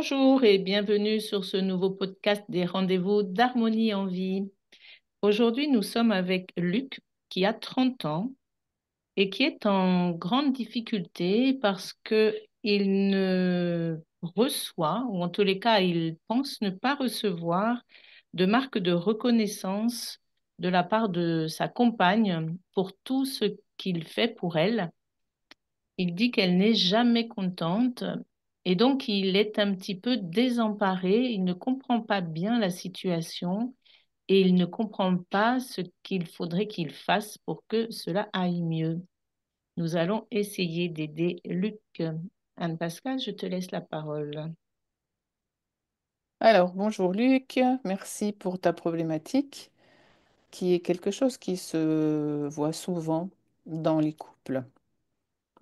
Bonjour et bienvenue sur ce nouveau podcast des rendez-vous d'Harmonie en vie. Aujourd'hui, nous sommes avec Luc qui a 30 ans et qui est en grande difficulté parce que il ne reçoit, ou en tous les cas, il pense ne pas recevoir de marque de reconnaissance de la part de sa compagne pour tout ce qu'il fait pour elle. Il dit qu'elle n'est jamais contente et donc il est un petit peu désemparé. Il ne comprend pas bien la situation et il ne comprend pas ce qu'il faudrait qu'il fasse pour que cela aille mieux. Nous allons essayer d'aider Luc. Anne-Pascale, je te laisse la parole. Alors, bonjour Luc, merci pour ta problématique, qui est quelque chose qui se voit souvent dans les couples.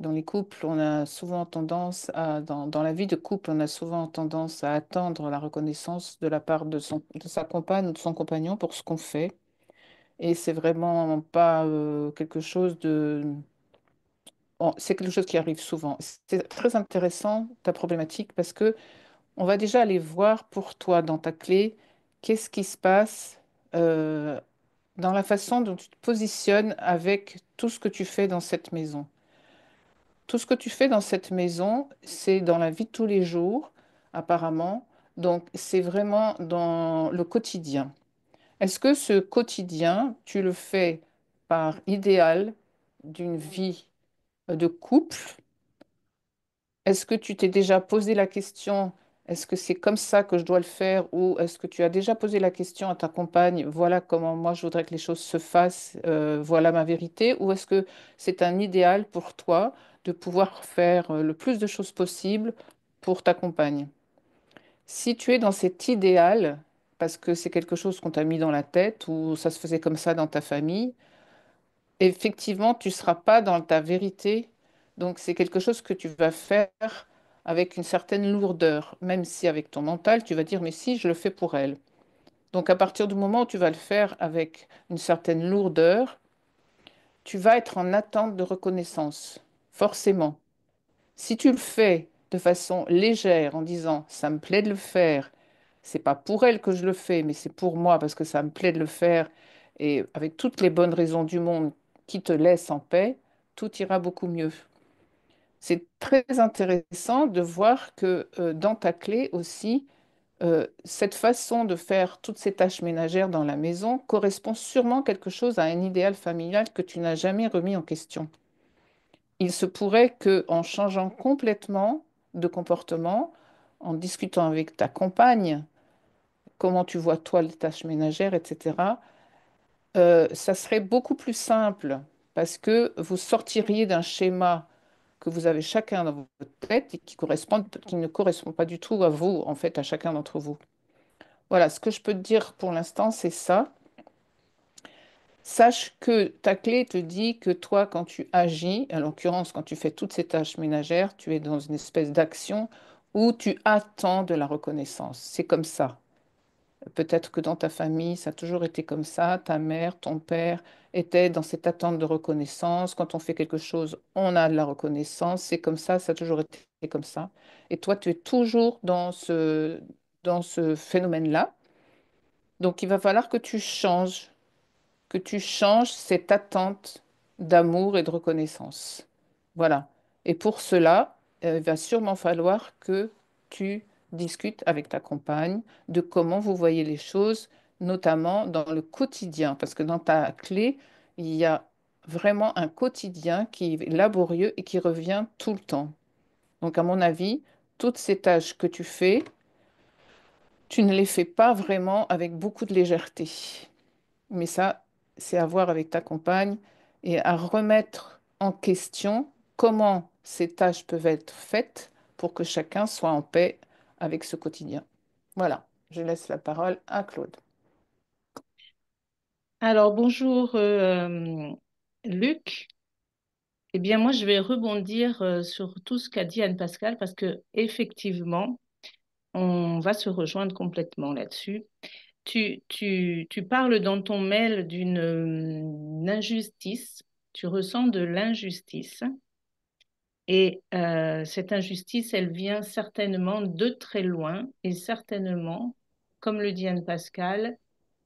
Dans les couples, on a souvent tendance dans la vie de couple, on a souvent tendance à attendre la reconnaissance de la part de sa compagne ou de son compagnon pour ce qu'on fait. Et c'est vraiment pas quelque chose c'est quelque chose qui arrive souvent. C'est très intéressant, ta problématique, parce que on va déjà aller voir pour toi dans ta clé, qu'est-ce qui se passe euh, dans la façon dont tu te positionnes avec tout ce que tu fais dans cette maison. Tout ce que tu fais dans cette maison, c'est dans la vie de tous les jours, apparemment. Donc, c'est vraiment dans le quotidien. Est-ce que ce quotidien, tu le fais par idéal d'une vie de couple? Est-ce que tu t'es déjà posé la question, est-ce que c'est comme ça que je dois le faire ou est-ce que tu as déjà posé la question à ta compagne, voilà comment moi je voudrais que les choses se fassent, voilà ma vérité, ou est-ce que c'est un idéal pour toi de pouvoir faire le plus de choses possible pour ta compagne? Si tu es dans cet idéal, parce que c'est quelque chose qu'on t'a mis dans la tête ou ça se faisait comme ça dans ta famille, effectivement, tu ne seras pas dans ta vérité. Donc, c'est quelque chose que tu vas faire avec une certaine lourdeur, même si avec ton mental, tu vas dire, mais si, je le fais pour elle. Donc, à partir du moment où tu vas le faire avec une certaine lourdeur, tu vas être en attente de reconnaissance, forcément. Si tu le fais de façon légère, en disant, ça me plaît de le faire, c'est pas pour elle que je le fais, mais c'est pour moi parce que ça me plaît de le faire, et avec toutes les bonnes raisons du monde qui te laissent en paix, tout ira beaucoup mieux. C'est très intéressant de voir que dans ta clé aussi, cette façon de faire toutes ces tâches ménagères dans la maison correspond sûrement quelque chose à un idéal familial que tu n'as jamais remis en question. Il se pourrait que en changeant complètement de comportement, en discutant avec ta compagne, comment tu vois toi les tâches ménagères, etc., ça serait beaucoup plus simple parce que vous sortiriez d'un schéma que vous avez chacun dans votre tête et qui ne correspond pas du tout à vous, en fait, à chacun d'entre vous. Voilà, ce que je peux te dire pour l'instant, c'est ça. Sache que ta clé te dit que toi, quand tu agis, en l'occurrence, quand tu fais toutes ces tâches ménagères, tu es dans une espèce d'action où tu attends de la reconnaissance. C'est comme ça. Peut-être que dans ta famille, ça a toujours été comme ça. Ta mère, ton père étaient dans cette attente de reconnaissance. Quand on fait quelque chose, on a de la reconnaissance. C'est comme ça a toujours été comme ça. Et toi, tu es toujours dans ce phénomène-là. Donc, il va falloir que tu changes cette attente d'amour et de reconnaissance. Voilà. Et pour cela, il va sûrement falloir que tu discutes avec ta compagne de comment vous voyez les choses, notamment dans le quotidien, parce que dans ta clé, il y a vraiment un quotidien qui est laborieux et qui revient tout le temps. Donc, à mon avis, toutes ces tâches que tu fais, tu ne les fais pas vraiment avec beaucoup de légèreté. Mais ça, c'est à voir avec ta compagne et à remettre en question comment ces tâches peuvent être faites pour que chacun soit en paix avec ce quotidien. Voilà, je laisse la parole à Claude. Alors, bonjour Luc. Eh bien, moi, je vais rebondir sur tout ce qu'a dit Anne-Pascale parce que effectivement, on va se rejoindre complètement là-dessus. Tu parles dans ton mail d'une injustice, tu ressens de l'injustice Et cette injustice, elle vient certainement de très loin et certainement, comme le dit Anne Pascal,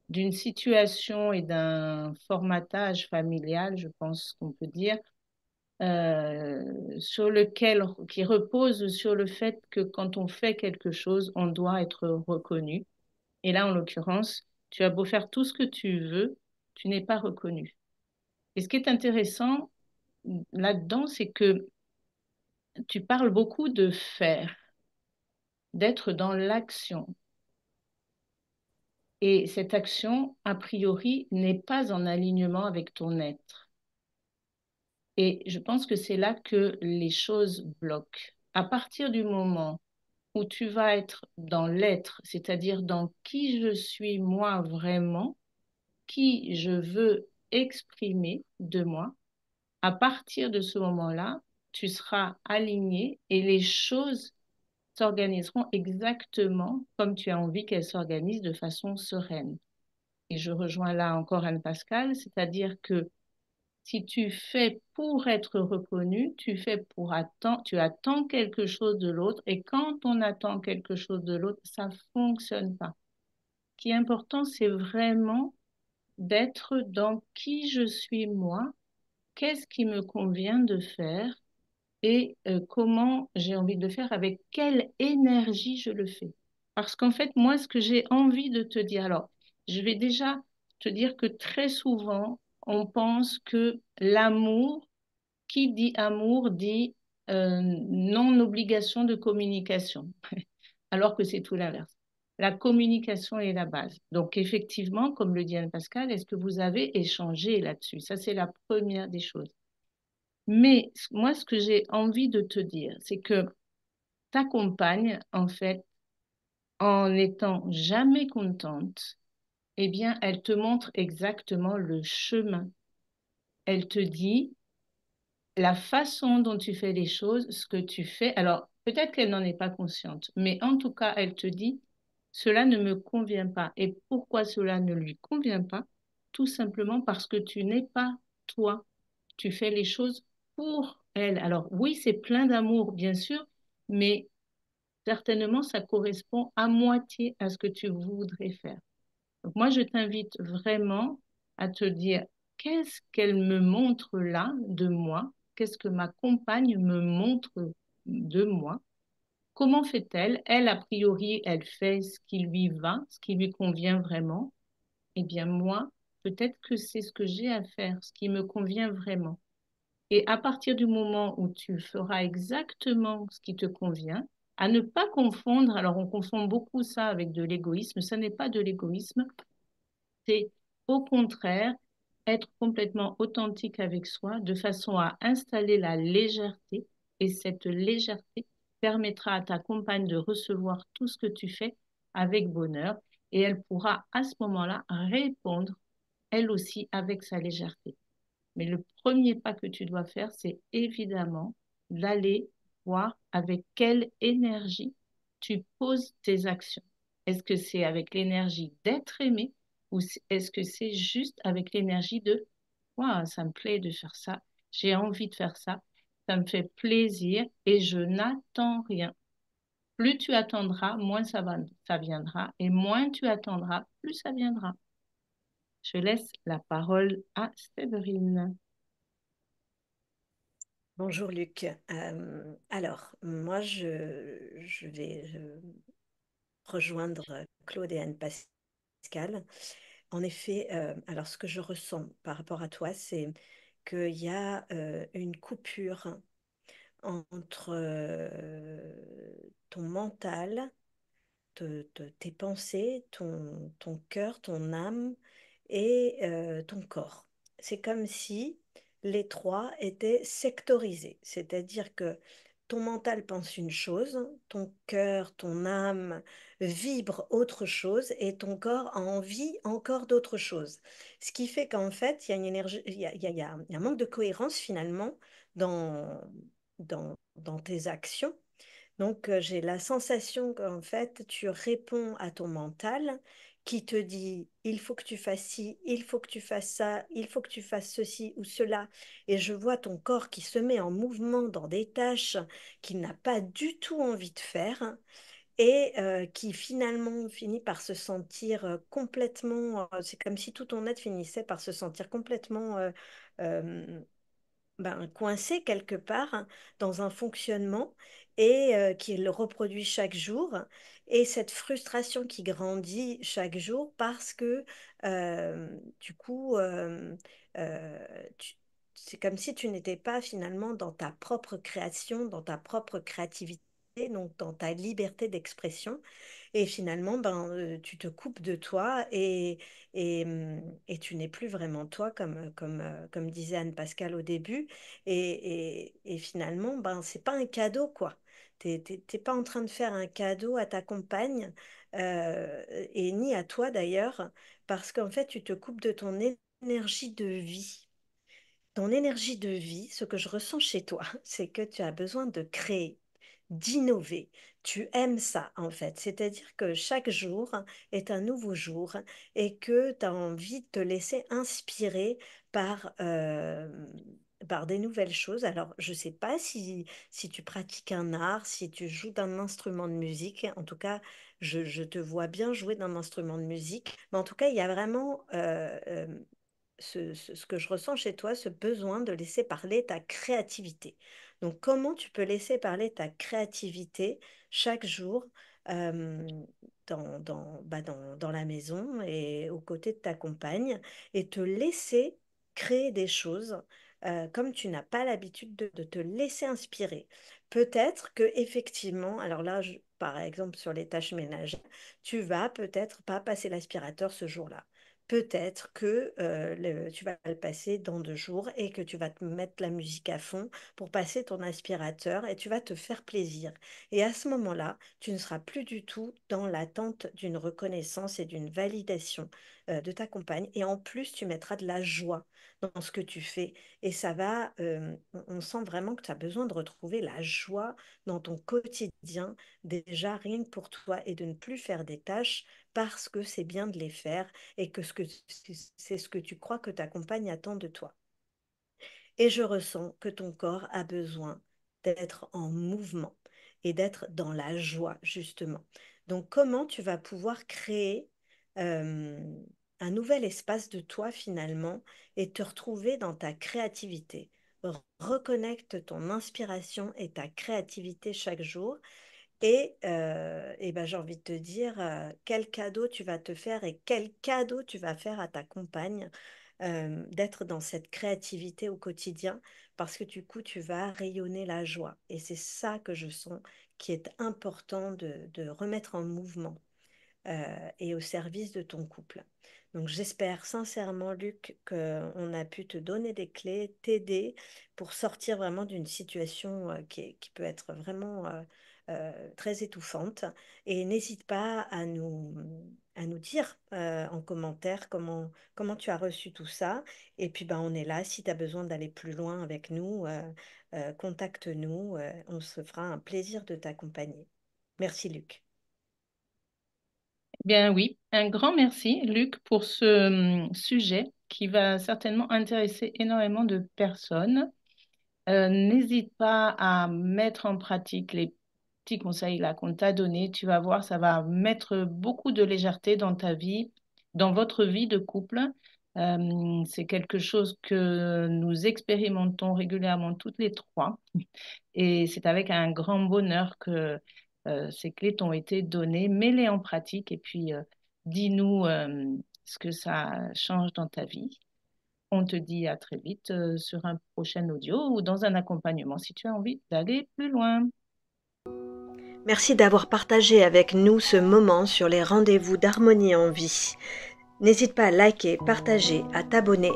d'une situation et d'un formatage familial, je pense qu'on peut dire, sur lequel, qui repose sur le fait que quand on fait quelque chose, on doit être reconnu. Et là, en l'occurrence, tu as beau faire tout ce que tu veux, tu n'es pas reconnu. Et ce qui est intéressant là-dedans, c'est que tu parles beaucoup de faire, d'être dans l'action. Et cette action, a priori, n'est pas en alignement avec ton être. Et je pense que c'est là que les choses bloquent. À partir du moment où tu vas être dans l'être, c'est-à-dire dans qui je suis moi vraiment, qui je veux exprimer de moi, à partir de ce moment-là, tu seras aligné et les choses s'organiseront exactement comme tu as envie qu'elles s'organisent de façon sereine. Et je rejoins là encore Anne Pascal, c'est-à-dire que si tu fais pour être reconnu, tu fais pour attendre, tu attends quelque chose de l'autre et quand on attend quelque chose de l'autre, ça fonctionne pas. Ce qui est important, c'est vraiment d'être dans qui je suis moi, qu'est-ce qui me convient de faire et comment j'ai envie de le faire, avec quelle énergie je le fais. Parce qu'en fait, moi, ce que j'ai envie de te dire, alors, je vais déjà te dire que très souvent, on pense que l'amour, qui dit amour, dit non-obligation de communication, alors que c'est tout l'inverse. La communication est la base. Donc, effectivement, comme le dit Anne-Pascal, est-ce que vous avez échangé là-dessus? Ça, c'est la première des choses. Mais moi, ce que j'ai envie de te dire, c'est que ta compagne, en fait, en n'étant jamais contente, eh bien, elle te montre exactement le chemin. Elle te dit la façon dont tu fais les choses, ce que tu fais. Alors, peut-être qu'elle n'en est pas consciente, mais en tout cas, elle te dit, cela ne me convient pas. Et pourquoi cela ne lui convient pas? Tout simplement parce que tu n'es pas toi. Tu fais les choses pour elle. Alors, oui, c'est plein d'amour, bien sûr, mais certainement, ça correspond à moitié à ce que tu voudrais faire. Donc, moi, je t'invite vraiment à te dire, qu'est-ce qu'elle me montre là de moi? Qu'est-ce que ma compagne me montre de moi? Comment fait-elle? Elle, a priori, elle fait ce qui lui va, ce qui lui convient vraiment. Eh bien, moi, peut-être que c'est ce que j'ai à faire, ce qui me convient vraiment. Et à partir du moment où tu feras exactement ce qui te convient, à ne pas confondre, alors on confond beaucoup ça avec de l'égoïsme, ça n'est pas de l'égoïsme, c'est au contraire être complètement authentique avec soi de façon à installer la légèreté et cette légèreté permettra à ta compagne de recevoir tout ce que tu fais avec bonheur et elle pourra à ce moment-là répondre elle aussi avec sa légèreté. Mais le premier pas que tu dois faire, c'est évidemment d'aller voir avec quelle énergie tu poses tes actions. Est-ce que c'est avec l'énergie d'être aimé ou est-ce que c'est juste avec l'énergie de waouh, ça me plaît de faire ça, j'ai envie de faire ça, ça me fait plaisir et je n'attends rien. Plus tu attendras, moins ça viendra et moins tu attendras, plus ça viendra. Je laisse la parole à Séverine. Bonjour Luc. Alors, moi, je vais rejoindre Claude et Anne Pascal. En effet, alors ce que je ressens par rapport à toi, c'est qu'il y a une coupure entre ton mental, tes pensées, ton cœur, ton âme et ton corps. C'est comme si les trois étaient sectorisés, c'est-à-dire que ton mental pense une chose, ton cœur, ton âme vibre autre chose et ton corps a envie encore d'autre chose. Ce qui fait qu'en fait, il y a une énergie, il y a un manque de cohérence finalement dans tes actions. Donc, j'ai la sensation qu'en fait, tu réponds à ton mental qui te dit, il faut que tu fasses ci, il faut que tu fasses ça, il faut que tu fasses ceci ou cela, et je vois ton corps qui se met en mouvement dans des tâches qu'il n'a pas du tout envie de faire, et qui finalement finit par se sentir complètement, c'est comme si tout ton être finissait par se sentir complètement euh, coincé quelque part dans un fonctionnement et qui le reproduit chaque jour. Et cette frustration qui grandit chaque jour parce que du coup, euh, tu- c'est comme si tu n'étais pas finalement dans ta propre création, dans ta propre créativité, donc dans ta liberté d'expression. Et finalement, tu te coupes de toi et tu n'es plus vraiment toi, comme disait Anne Pascal au début. Et finalement, c'est pas un cadeau, quoi. T'es pas en train de faire un cadeau à ta compagne, et ni à toi d'ailleurs, parce qu'en fait, tu te coupes de ton énergie de vie. Ton énergie de vie, ce que je ressens chez toi, c'est que tu as besoin de créer, d'innover. Tu aimes ça, en fait. C'est-à-dire que chaque jour est un nouveau jour et que tu as envie de te laisser inspirer par, par des nouvelles choses. Alors, je ne sais pas si tu pratiques un art, si tu joues d'un instrument de musique. En tout cas, je te vois bien jouer d'un instrument de musique. Mais en tout cas, il y a vraiment ce que je ressens chez toi, ce besoin de laisser parler ta créativité. Donc, comment tu peux laisser parler ta créativité chaque jour euh, dans la maison et aux côtés de ta compagne et te laisser créer des choses comme tu n'as pas l'habitude de te laisser inspirer. Peut-être que effectivement, alors là, par exemple sur les tâches ménagères, tu vas peut-être pas passer l'aspirateur ce jour-là. Peut-être que tu vas le passer dans 2 jours et que tu vas te mettre la musique à fond pour passer ton aspirateur et tu vas te faire plaisir. Et à ce moment-là, tu ne seras plus du tout dans l'attente d'une reconnaissance et d'une validation de ta compagne. Et en plus, tu mettras de la joie dans ce que tu fais. Et ça va, on sent vraiment que tu as besoin de retrouver la joie dans ton quotidien, déjà rien que pour toi, et de ne plus faire des tâches parce que c'est bien de les faire et que c'est ce que tu crois que ta compagne attend de toi. Et je ressens que ton corps a besoin d'être en mouvement et d'être dans la joie, justement. Donc, comment tu vas pouvoir créer euh, un nouvel espace de toi, finalement, et te retrouver dans ta créativité? Reconnecte ton inspiration et ta créativité chaque jour et j'ai envie de te dire quel cadeau tu vas te faire et quel cadeau tu vas faire à ta compagne d'être dans cette créativité au quotidien parce que du coup, tu vas rayonner la joie. Et c'est ça que je sens qui est important de remettre en mouvement et au service de ton couple. Donc j'espère sincèrement, Luc, qu'on a pu te donner des clés, t'aider pour sortir vraiment d'une situation qui peut être vraiment très étouffante. Et n'hésite pas à nous dire en commentaire comment tu as reçu tout ça. Et puis on est là, si tu as besoin d'aller plus loin avec nous, contacte-nous, on se fera un plaisir de t'accompagner. Merci, Luc. Bien oui, un grand merci, Luc, pour ce sujet qui va certainement intéresser énormément de personnes. N'hésite pas à mettre en pratique les petits conseils là qu'on t'a donnés. Tu vas voir, ça va mettre beaucoup de légèreté dans ta vie, dans votre vie de couple. C'est quelque chose que nous expérimentons régulièrement toutes les trois. Et c'est avec un grand bonheur que ces clés t'ont été données. Mets-les en pratique et puis dis-nous ce que ça change dans ta vie. On te dit à très vite sur un prochain audio ou dans un accompagnement si tu as envie d'aller plus loin. Merci d'avoir partagé avec nous ce moment sur les rendez-vous d'harmonie en vie. N'hésite pas à liker, partager, à t'abonner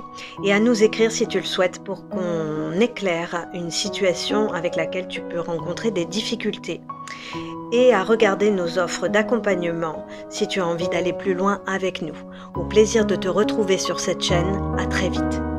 et à nous écrire si tu le souhaites pour qu'on éclaire une situation avec laquelle tu peux rencontrer des difficultés. Et à regarder nos offres d'accompagnement si tu as envie d'aller plus loin avec nous. Au plaisir de te retrouver sur cette chaîne. À très vite.